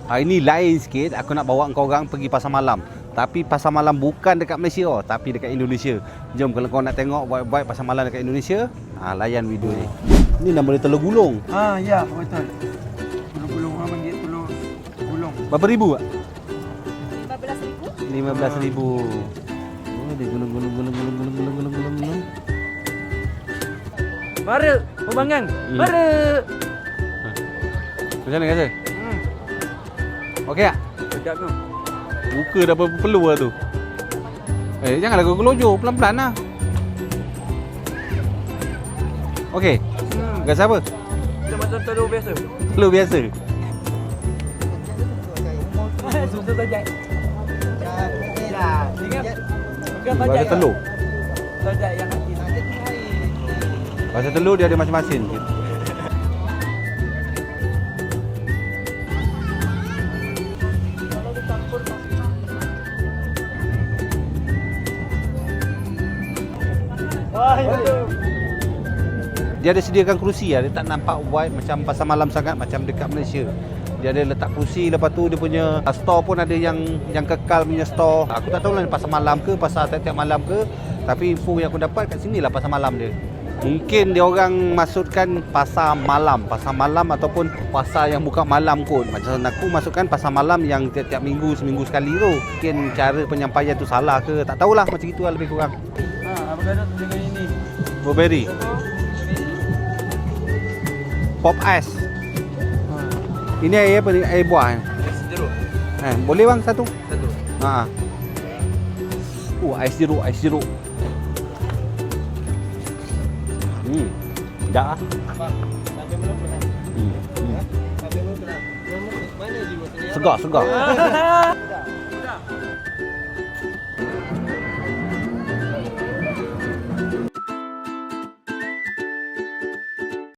Hari ni lain sikit, aku nak bawa kau orang pergi pasar malam. Tapi pasar malam bukan dekat Malaysia, tapi dekat Indonesia. Jom kalau kau nak tengok baik-baik pasar malam dekat Indonesia, layan video ni. Ni nama dia telur gulung. Ya, betul. Telur gulung, orang panggil telur gulung. Berapa ribu tak? RM15,000. RM15,000. Oh, dia gulung. Mara, pembangang. Mara. Macam mana rasa? Okey tak? Sedap tu. Buka dah perlu lah tu. Janganlah kau gelojor, pelan-pelan lah. Okey. Gas apa? Macam telur biasa. Telur biasa. Susu tajak. Ya, ingat. Bukan tajak. Rasa telur. Tajak yang kaki. Rasa telur dia ada macam-macam. Dia ada sediakan kerusi lah. Dia tak nampak wide macam pasar malam sangat macam dekat Malaysia. Dia ada letak kerusi, lepas tu dia punya store pun ada yang kekal punya store. Aku tak tahu lah pasar malam ke, pasar tiap-tiap malam ke. Tapi info yang aku dapat kat sini lah pasar malam dia. Mungkin dia orang maksudkan pasar malam ataupun pasar yang buka malam kot. Macam aku masukkan pasar malam yang tiap-tiap minggu, seminggu sekali tu. Mungkin cara penyampaian tu salah ke, tak tahulah, macam itulah lebih kurang. Apa kata dengan ini? Strawberry. Pop ice. Ini air apa ni? Air buah. Ais jeruk. Boleh bang satu? Satu. Ais jeruk. Dah. Segar.